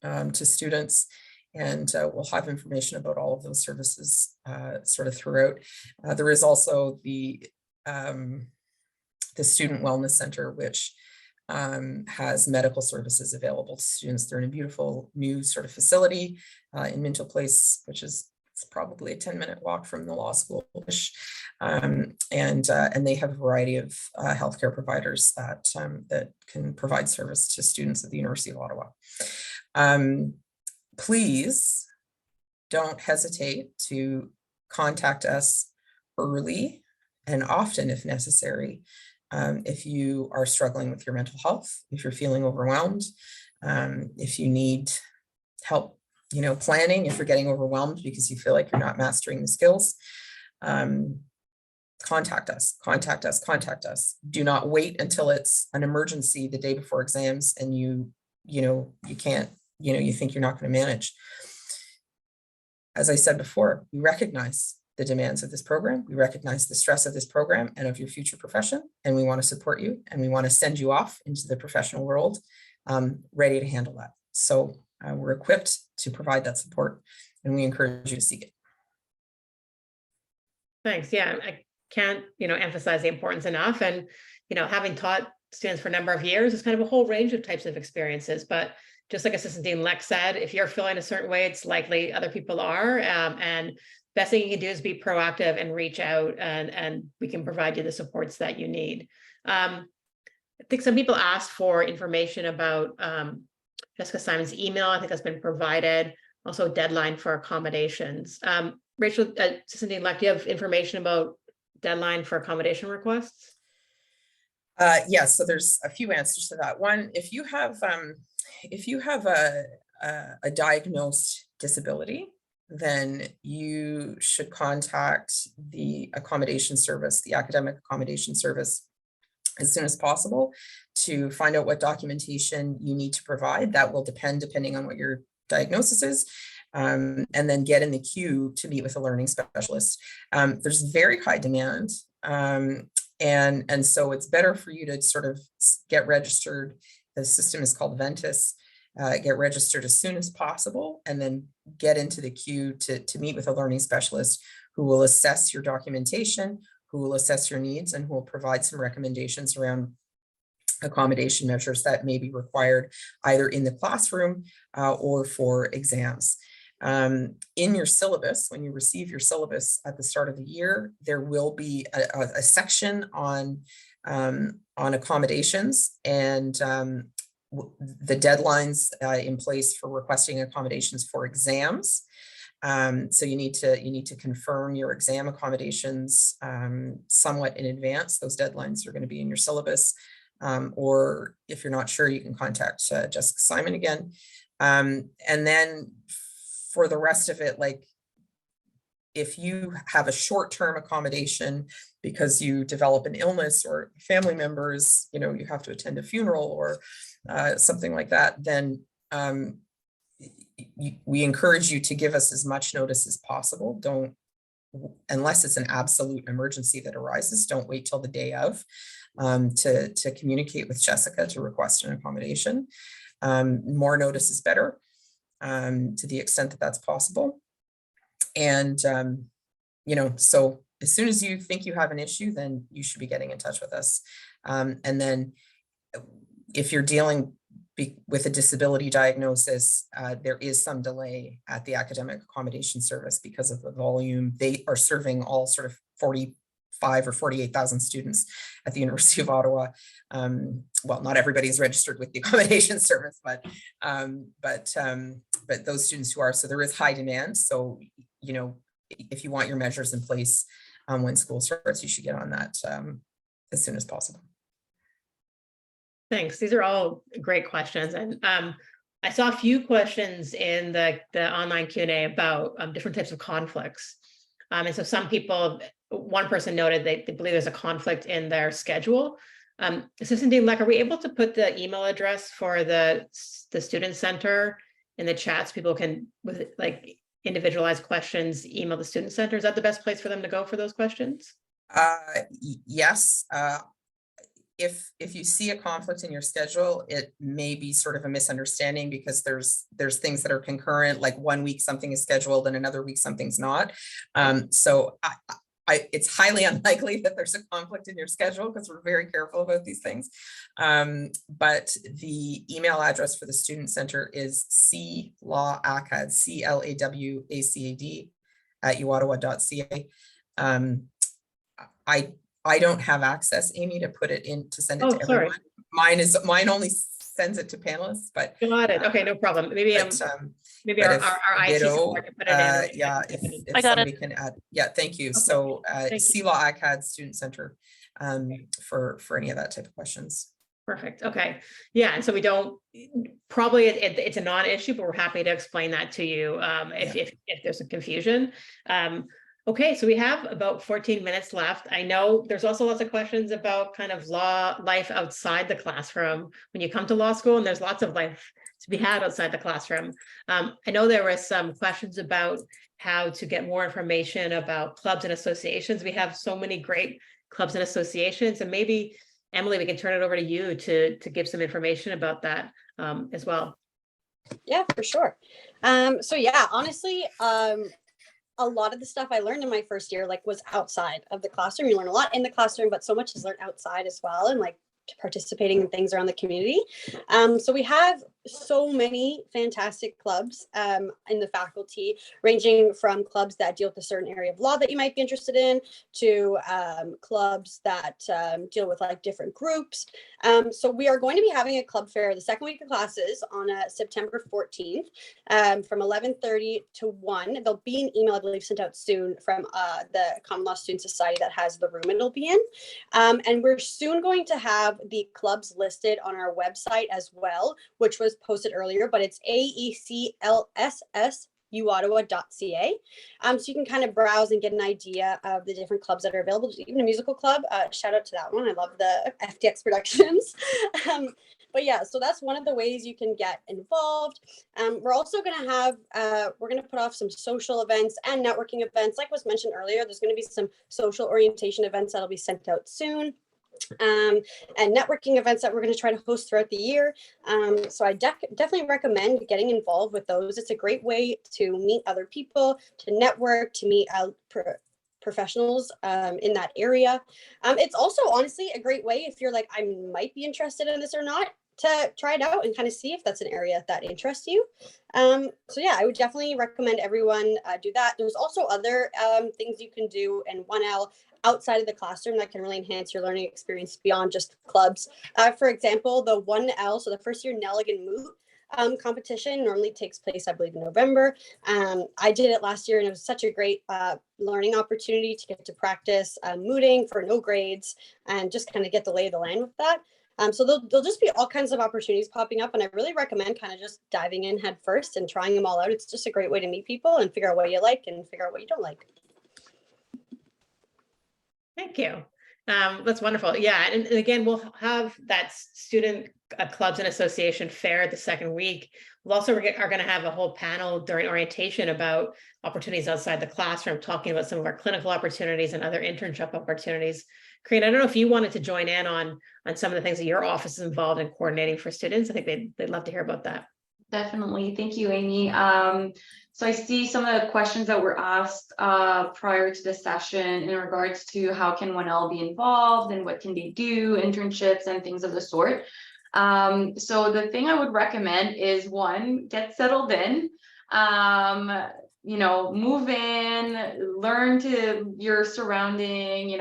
to students. And we'll have information about all of those services sort of throughout. There is also the Student Wellness Center, which has medical services available to students. They're in a beautiful new sort of facility in Minto Place, which is probably a 10-minute walk from the law school. And they have a variety of healthcare providers that can provide service to students at the University of Ottawa. Please don't hesitate to contact us early and often if necessary. If you are struggling with your mental health, if you're feeling overwhelmed, if you need help, planning, if you're getting overwhelmed because you feel like you're not mastering the skills, contact us. Do not wait until it's an emergency the day before exams and you can't, you think you're not going to manage. As I said before, we recognize the demands of this program. We recognize the stress of this program and of your future profession, and we want to support you and we want to send you off into the professional world ready to handle that. So we're equipped to provide that support and we encourage you to seek it.
Thanks. Yeah, I can't, emphasize the importance enough. And, having taught students for a number of years, it's kind of a whole range of types of experiences. But just like Assistant Dean Leck said, if you're feeling a certain way, it's likely other people are. And best thing you can do is be proactive and reach out, and we can provide you the supports that you need. I think some people asked for information about Jessica Simon's email. I think that's been provided. Also a deadline for accommodations. Rachel, Assistant Dean Leck, do you have information about deadline for accommodation requests?
Yes, so there's a few answers to that. One, if you have a diagnosed disability, then you should contact the accommodation service, the academic accommodation service, as soon as possible to find out what documentation you need to provide. That will depending on what your diagnosis is, and then get in the queue to meet with a learning specialist. There's very high demand, and so it's better for you to sort of get registered. The system is called Ventus. Get registered as soon as possible and then get into the queue to meet with a learning specialist who will assess your documentation, who will assess your needs, and who will provide some recommendations around accommodation measures that may be required either in the classroom or for exams. In your syllabus, when you receive your syllabus at the start of the year, there will be a section on accommodations and the deadlines in place for requesting accommodations for exams. So you need to confirm your exam accommodations somewhat in advance. Those deadlines are going to be in your syllabus, or if you're not sure, you can contact Jessica Simon again. And then for the rest of it, like if you have a short-term accommodation because you develop an illness or family members, you have to attend a funeral or something like that, then we encourage you to give us as much notice as possible. Don't, unless it's an absolute emergency that arises, don't wait till the day of to communicate with Jessica to request an accommodation. More notice is better to the extent that that's possible. And, so as soon as you think you have an issue, then you should be getting in touch with us. And then if you're dealing with a disability diagnosis, there is some delay at the academic accommodation service because of the volume. They are serving all sort of 45 or 48,000 students at the University of Ottawa. Well, not everybody is registered with the accommodation service, but those students who are, so there is high demand. So, if you want your measures in place when school starts, you should get on that as soon as possible.
Thanks. These are all great questions. And I saw a few questions in the online Q&A about different types of conflicts. And so some people, one person noted they believe there's a conflict in their schedule. Assistant Dean Leck, are we able to put the email address for the Student Center in the chats? People can, individualized questions, email the student center. Is that the best place for them to go for those questions?
Yes. If you see a conflict in your schedule, it may be sort of a misunderstanding because there's things that are concurrent, like 1 week something is scheduled and another week something's not. So it's highly unlikely that there's a conflict in your schedule because we're very careful about these things. But the email address for the student center is clawacad, CLAWACAD @uottawa.ca. I don't have access, Amy, to put it in, to send it to
sorry.
everyone. Mine only sends it to panelists, but.
Got it. Okay, no problem. Maybe maybe our IT support can put it in.
Yeah, if
I got
somebody can add, yeah, thank you.
Okay.
So
Thank you.
CLAW ACAD Student Center for any of that type of questions.
Perfect. Okay. Yeah. And so we don't, probably it's a non-issue, but we're happy to explain that to you if there's a confusion. Okay, so we have about 14 minutes left. I know there's also lots of questions about kind of law life outside the classroom when you come to law school, and there's lots of life to be had outside the classroom. I know there were some questions about how to get more information about clubs and associations. We have so many great clubs and associations, and maybe Emily, we can turn it over to you to give some information about that as well.
Yeah, for sure. So yeah, honestly, a lot of the stuff I learned in my first year, like, was outside of the classroom. You learn a lot in the classroom, but so much is learned outside as well, and like participating in things around the community. So we have so many fantastic clubs in the faculty, ranging from clubs that deal with a certain area of law that you might be interested in, to clubs that deal with like different groups. So we are going to be having a club fair the second week of classes on September 14th from 11:30 to 1. There'll be an email, I believe, sent out soon from the Common Law Student Society that has the room it'll be in. And we're soon going to have the clubs listed on our website as well, which was posted earlier, but it's aeclssuottawa.ca. So you can kind of browse and get an idea of the different clubs that are available. Even a musical club, shout out to that one. I love the FTX Productions. But yeah, so that's one of the ways you can get involved. We're also going to have, we're going to put off some social events and networking events. Like was mentioned earlier, there's going to be some social orientation events that'll be sent out soon. And networking events that we're going to try to host throughout the year. So I definitely recommend getting involved with those. It's a great way to meet other people, to network, to meet professionals in that area. It's also honestly a great way if you're like, I might be interested in this or not, to try it out and kind of see if that's an area that interests you. So yeah, I would definitely recommend everyone do that. There's also other things you can do in 1L outside of the classroom that can really enhance your learning experience beyond just clubs. For example, the 1L, so the first year Nelligan Moot competition normally takes place, I believe, in November. I did it last year, and it was such a great learning opportunity to get to practice mooting for no grades and just kind of get the lay of the land with that. So there'll just be all kinds of opportunities popping up, and I really recommend kind of just diving in head first and trying them all out. It's just a great way to meet people and figure out what you like and figure out what you don't like.
Thank you. That's wonderful. Yeah, and again, we'll have that student clubs and association fair the second week. We'll also are going to have a whole panel during orientation about opportunities outside the classroom, talking about some of our clinical opportunities and other internship opportunities. Karina, I don't know if you wanted to join in on some of the things that your office is involved in coordinating for students. I think they'd love to hear about that.
Definitely. Thank you, Amy. So I see some of the questions that were asked prior to the session in regards to how can 1L be involved and what can they do, internships and things of the sort. So the thing I would recommend is, one, get settled in, move in, learn to your surrounding,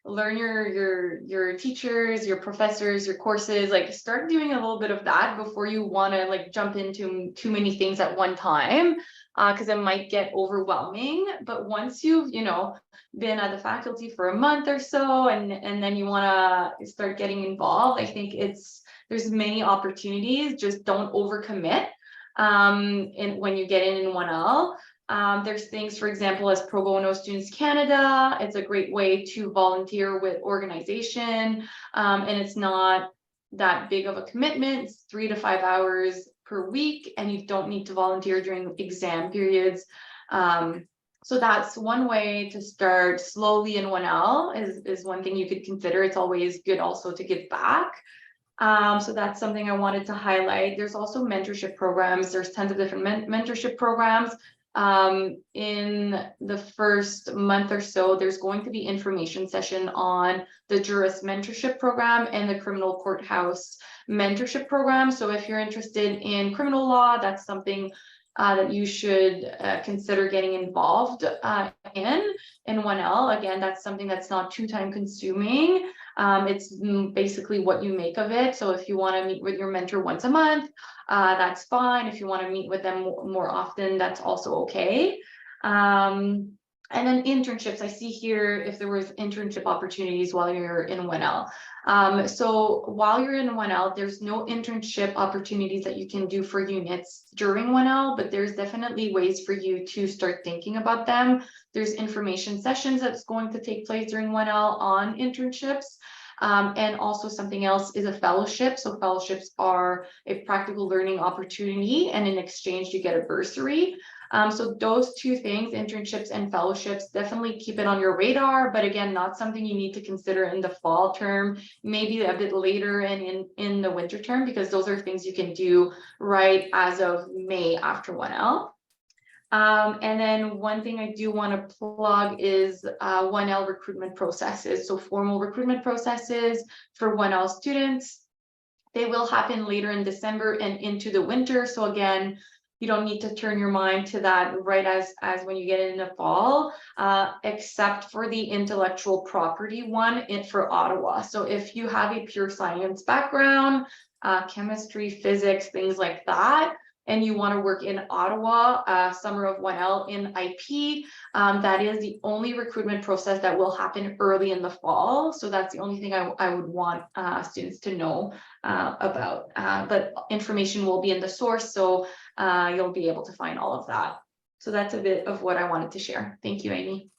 learn your teachers, your professors, your courses, like start doing a little bit of that before you want to like jump into too many things at one time, because it might get overwhelming. But once you've been at the faculty for a month or so, and then you want to start getting involved, I think there's many opportunities. Just don't overcommit when you get in 1L. There's things, for example, as Pro Bono Students Canada. It's a great way to volunteer with organization, and it's not that big of a commitment. It's 3 to 5 hours per week, and you don't need to volunteer during exam periods. So that's one way to start slowly in 1L is one thing you could consider. It's always good also to give back. So that's something I wanted to highlight. There's also mentorship programs. There's tons of different mentorship programs. In the first month or so, there's going to be information session on the Juris Mentorship Program and the Criminal Courthouse Mentorship Program. So if you're interested in criminal law, that's something that you should consider getting involved in 1L. Again, that's something that's not too time consuming. It's basically what you make of it. So if you want to meet with your mentor once a month, that's fine. If you want to meet with them more often, that's also okay. And then internships, I see here if there was internship opportunities while you're in 1L. So while you're in 1L, there's no internship opportunities that you can do for units during 1L, but there's definitely ways for you to start thinking about them. There's information sessions that's going to take place during 1L on internships. And also something else is a fellowship. So fellowships are a practical learning opportunity, and in exchange you get a bursary. So those two things, internships and fellowships, definitely keep it on your radar, but again, not something you need to consider in the fall term, maybe a bit later and in the winter term, because those are things you can do right as of May after 1L. And then one thing I do want to plug is 1L recruitment processes. So formal recruitment processes for 1L students, they will happen later in December and into the winter. So again, you don't need to turn your mind to that right as when you get in the fall, except for the intellectual property one for Ottawa. So if you have a pure science background, chemistry, physics, things like that, and you want to work in Ottawa, summer of 1L in IP, that is the only recruitment process that will happen early in the fall. So that's the only thing I would want students to know about. But information will be in the source, so you'll be able to find all of that. So that's a bit of what I wanted to share. Thank you, Amy.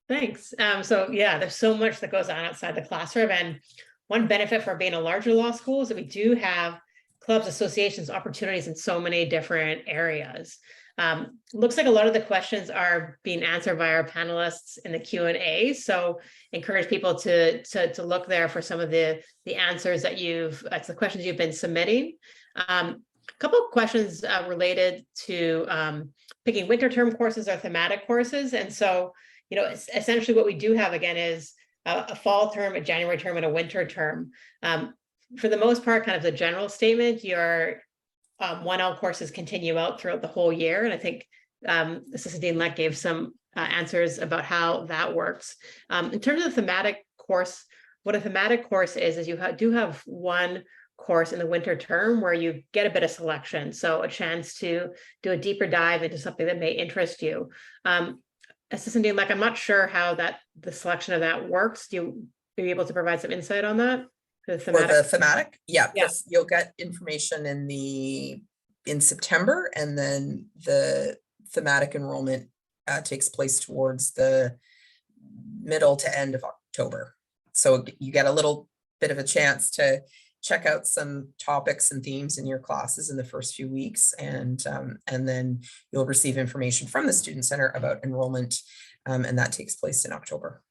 Thanks. So yeah, there's so much that goes on outside the classroom, and one benefit for being a larger law school is that we do have clubs, associations, opportunities in so many different areas. Looks like a lot of the questions are being answered by our panelists in the Q&A. So encourage people to look there for some of the answers that the questions you've been submitting. A couple of questions related to picking winter term courses or thematic courses. And so, you know, essentially what we do have again is a fall term, a January term, and a winter term. For the most part, kind of the general statement, your 1L courses continue out throughout the whole year. And I think Assistant Dean Leck gave some answers about how that works. In terms of the thematic course, what a thematic course is you do have one course in the winter term where you get a bit of selection. So a chance to do a deeper dive into something that may interest you. Assistant Dean Leck, I'm not sure how the selection of that works. Are you able to provide some insight on that?
For the thematic, yeah. You'll get information in September, and then the thematic enrollment takes place towards the middle to end of October. So you get a little bit of a chance to check out some topics and themes in your classes in the first few weeks, and then you'll receive information from the Student Center about enrollment, and that takes place in October.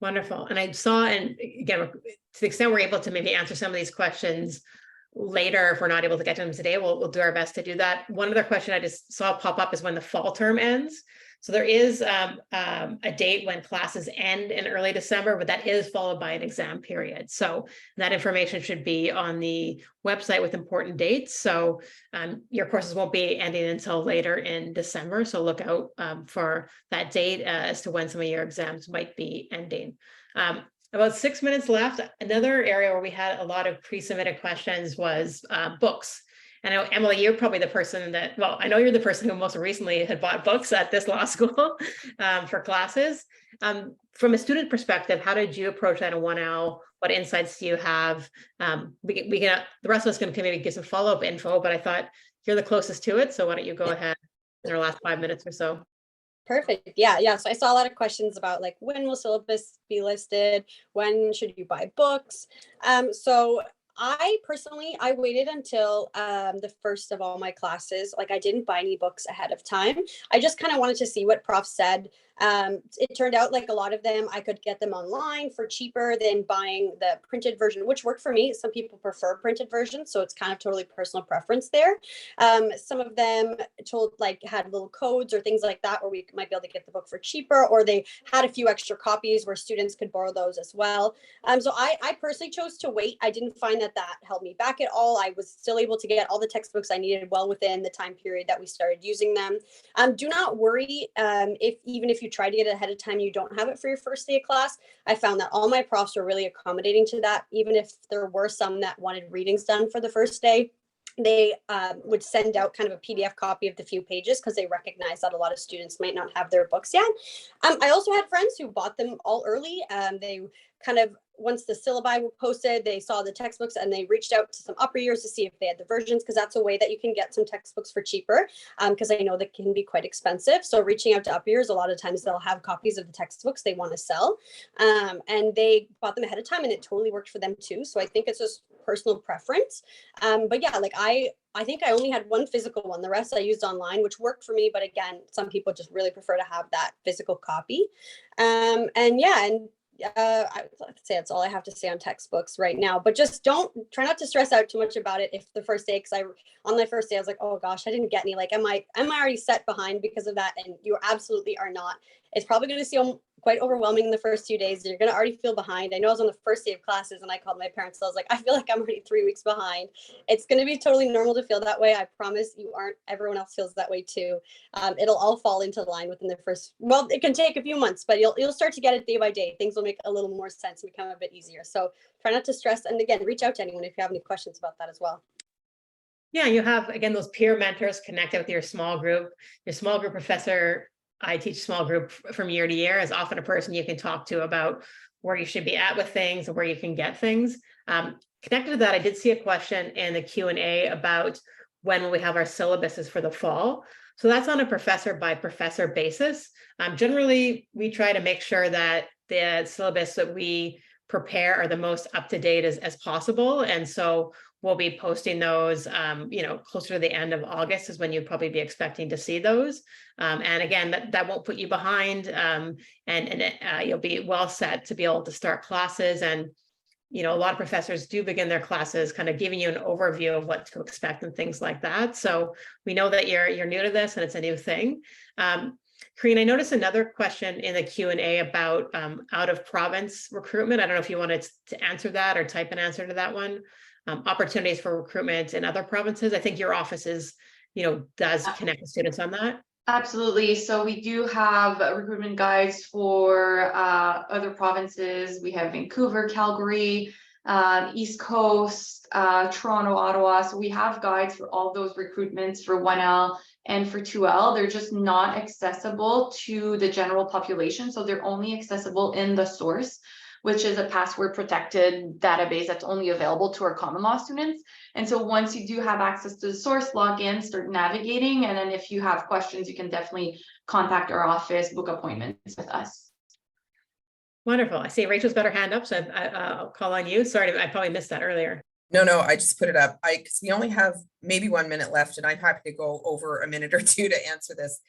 Wonderful. And I saw, and again, to the extent we're able to maybe answer some of these questions later, if we're not able to get to them today, we'll do our best to do that. One other question I just saw pop up is when the fall term ends. So there is a date when classes end in early December, but that is followed by an exam period. So that information should be on the website with important dates. So your courses won't be ending until later in December. So look out for that date as to when some of your exams might be ending. About 6 minutes left. Another area where we had a lot of pre-submitted questions was books. And I know, Emily, you're probably the person I know you're the person who most recently had bought books at this law school for classes. From a student perspective, how did you approach that in 1L? What insights do you have? We can, the rest of us can maybe give some follow-up info, but I thought you're the closest to it. So why don't you go ahead in our last 5 minutes or so?
Perfect. Yeah. So I saw a lot of questions about like, when will syllabus be listed? When should you buy books? So I personally, I waited until the first of all my classes. Like I didn't buy any books ahead of time. I just kind of wanted to see what prof said. It turned out like a lot of them, I could get them online for cheaper than buying the printed version, which worked for me. Some people prefer printed versions, so it's kind of totally personal preference there. Some of them told like had little codes or things like that where we might be able to get the book for cheaper, or they had a few extra copies where students could borrow those as well. So I personally chose to wait. I didn't find that held me back at all. I was still able to get all the textbooks I needed well within the time period that we started using them. Do not worry if even if you try to get it ahead of time, you don't have it for your first day of class. I found that all my profs were really accommodating to that. Even if there were some that wanted readings done for the first day, they would send out kind of a PDF copy of the few pages because they recognize that a lot of students might not have their books yet. I also had friends who bought them all early. They kind of, once the syllabi were posted, they saw the textbooks and they reached out to some upper years to see if they had the versions, because that's a way that you can get some textbooks for cheaper, because I know that can be quite expensive. So reaching out to upper years, a lot of times they'll have copies of the textbooks they want to sell, and they bought them ahead of time and it totally worked for them too. So I think it's just personal preference. But yeah, like I think I only had one physical one. The rest I used online, which worked for me. But again, some people just really prefer to have that physical copy. And yeah, and I would say that's all I have to say on textbooks right now. But just try not to stress out too much about it if the first day, because on my first day I was like, oh gosh, I didn't get any. Like, am I already set behind because of that? And you absolutely are not. It's probably going to seem quite overwhelming in the first 2 days. You're going to already feel behind. I know I was on the first day of classes and I called my parents. So I was like, I feel like I'm already 3 weeks behind. It's going to be totally normal to feel that way. I promise you aren't. Everyone else feels that way too. It'll all fall into line within the first, well, it can take a few months, but you'll start to get it day by day. Things will make a little more sense and become a bit easier. So try not to stress. And again, reach out to anyone if you have any questions about that as well.
Yeah, you have, again, those peer mentors connected with your small group professor. I teach small group from year to year, is often a person you can talk to about where you should be at with things and where you can get things. Connected to that, I did see a question in the Q&A about when will we have our syllabuses for the fall. So that's on a professor by professor basis. Generally, we try to make sure that the syllabus that we prepare are the most up to date as possible. And so we'll be posting those, closer to the end of August is when you'd probably be expecting to see those. And again, that won't put you behind, and you'll be well set to be able to start classes. And, a lot of professors do begin their classes kind of giving you an overview of what to expect and things like that. So we know that you're new to this and it's a new thing. Karine, I noticed another question in the Q&A about out of province recruitment. I don't know if you wanted to answer that or type an answer to that one. Opportunities for recruitment in other provinces. I think your office does connect with students on that.
Absolutely. So we do have recruitment guides for other provinces. We have Vancouver, Calgary, East Coast, Toronto, Ottawa. So we have guides for all those recruitments for 1L and for 2L. They're just not accessible to the general population. So they're only accessible in the source, which is a password protected database that's only available to our common law students. And so once you do have access to the source, log in, start navigating. And then if you have questions, you can definitely contact our office, book appointments with us.
Wonderful. I see Rachel's got her hand up, so I'll call on you. Sorry, I probably missed that earlier.
No, I just put it up. Because we only have maybe 1 minute left, and I'm happy to go over a minute or two to answer this.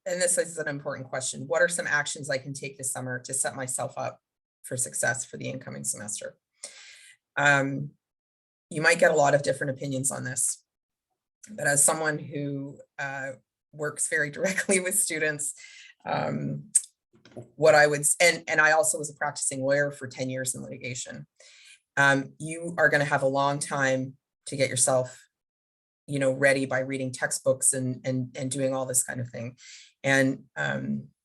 And this is an important question. What are some actions I can take this summer to set myself up for success for the incoming semester? You might get a lot of different opinions on this, but as someone who works very directly with students, what I would, and I also was a practicing lawyer for 10 years in litigation, you are going to have a long time to get yourself, ready by reading textbooks and doing all this kind of thing. And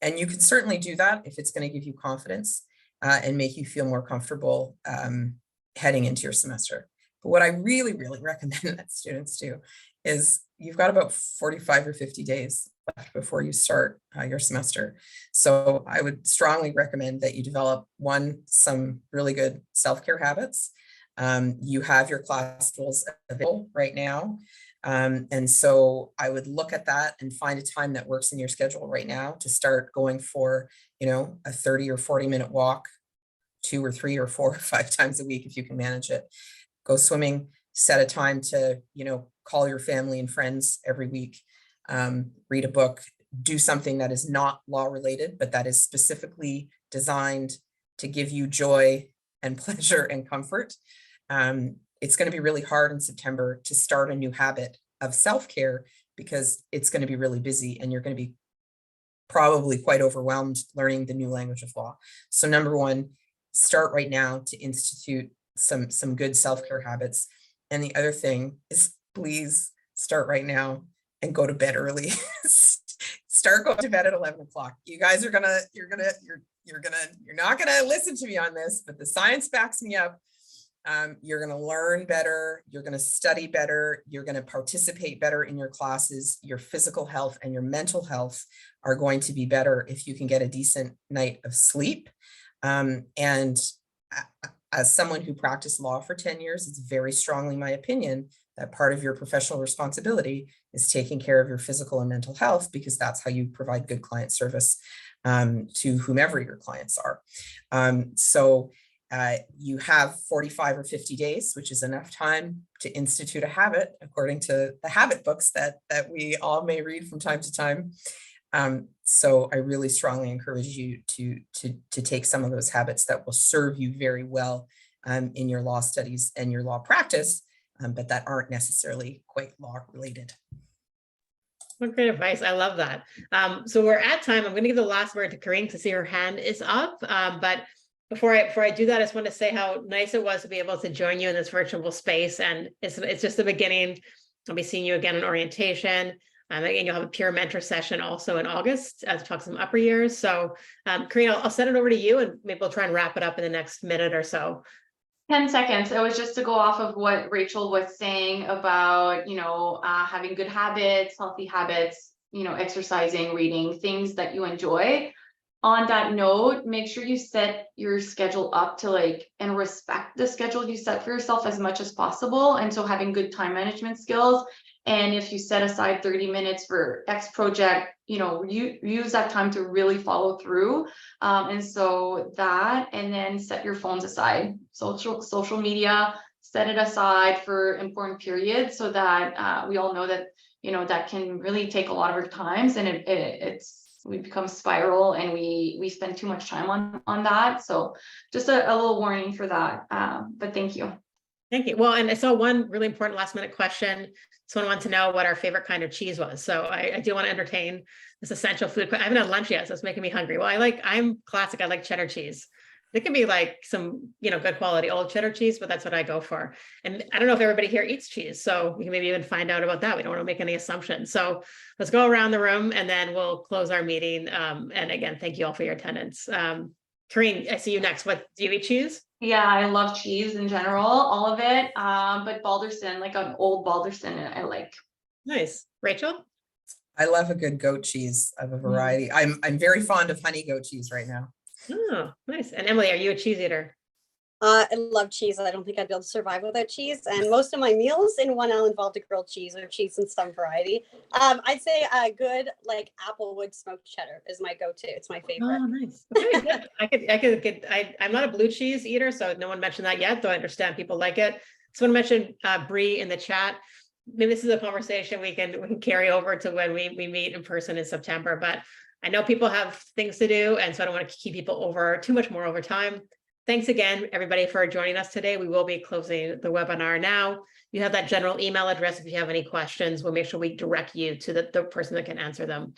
you can certainly do that if it's going to give you confidence and make you feel more comfortable heading into your semester. But what I really, really recommend that students do is you've got about 45 or 50 days left before you start your semester. So I would strongly recommend that you develop some really good self-care habits. You have your class tools available right now. And so I would look at that and find a time that works in your schedule right now to start going for, a 30 or 40 minute walk 2 or 3 or 4 or 5 times a week if you can manage it. go swimming, set a time to, call your family and friends every week, read a book, do something that is not law related, but that is specifically designed to give you joy and pleasure and comfort. It's going to be really hard in September to start a new habit of self-care because it's going to be really busy and you're going to be probably quite overwhelmed learning the new language of law. So number one, start right now to institute some good self-care habits. And the other thing is, please start right now and go to bed early. Start going to bed at 11 o'clock. You guys are you're not gonna listen to me on this, but the science backs me up. You're gonna learn better, you're gonna study better, you're gonna participate better in your classes. Your physical health and your mental health are going to be better if you can get a decent night of sleep. And as someone who practiced law for 10 years, it's very strongly my opinion that part of your professional responsibility is taking care of your physical and mental health, because that's how you provide good client service to whomever your clients are. So you have 45 or 50 days, which is enough time to institute a habit, according to the habit books that we all may read from time to time. So I really strongly encourage you to take some of those habits that will serve you very well in your law studies and your law practice, but that aren't necessarily quite law related.
What great advice. I love that. So we're at time. I'm going to give the last word to Corinne to see her hand is up. But before I do that, I just want to say how nice it was to be able to join you in this virtual space. And it's just the beginning. I'll be seeing you again in orientation. Again, you'll have a peer mentor session also in August to talk some upper years. So Corinne, I'll send it over to you and maybe we'll try and wrap it up in the next minute or so.
10 seconds. It was just to go off of what Rachel was saying about, having good habits, healthy habits, exercising, reading, things that you enjoy. On that note, make sure you set your schedule up to and respect the schedule you set for yourself as much as possible. And so having good time management skills. And if you set aside 30 minutes for X project, you use that time to really follow through. And so that, and then set your phones aside, social media, set it aside for important periods so that we all know that, that can really take a lot of our times, and we become spiral and we spend too much time on that. So just a little warning for that. But thank you.
Thank you. Well, and I saw one really important last minute question. Someone wanted to know what our favorite kind of cheese was. So I do want to entertain this essential food. I haven't had lunch yet, so it's making me hungry. Well, I'm classic. I like cheddar cheese. It can be like some, good quality old cheddar cheese, but that's what I go for. And I don't know if everybody here eats cheese, so we can maybe even find out about that. We don't want to make any assumptions. So let's go around the room and then we'll close our meeting. And again, thank you all for your attendance. Corinne, I see you next. What, do you eat cheese?
Yeah, I love cheese in general, all of it. But Balderson, like an old Balderson, I like.
Nice. Rachel?
I love a good goat cheese of a variety. I'm very fond of honey goat cheese right now.
Oh, nice. And Emily, are you a cheese eater?
I love cheese. I don't think I'd be able to survive without cheese. And most of my meals in 1L involved a grilled cheese or cheese in some variety. I'd say a good Applewood smoked cheddar is my go-to. It's my favorite.
Oh, nice. Okay, good. I'm not a blue cheese eater, so no one mentioned that yet, though I understand people like it. Someone mentioned Brie in the chat. Maybe this is a conversation we can carry over to when we meet in person in September, but I know people have things to do, and so I don't want to keep people too much more over time. Thanks again, everybody, for joining us today. We will be closing the webinar now. You have that general email address. If you have any questions, we'll make sure we direct you to the person that can answer them.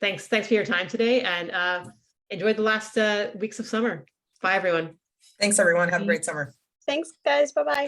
Thanks for your time today, and enjoy the last weeks of summer. Bye, everyone.
Thanks, everyone. Have a great summer.
Thanks, guys. Bye-bye.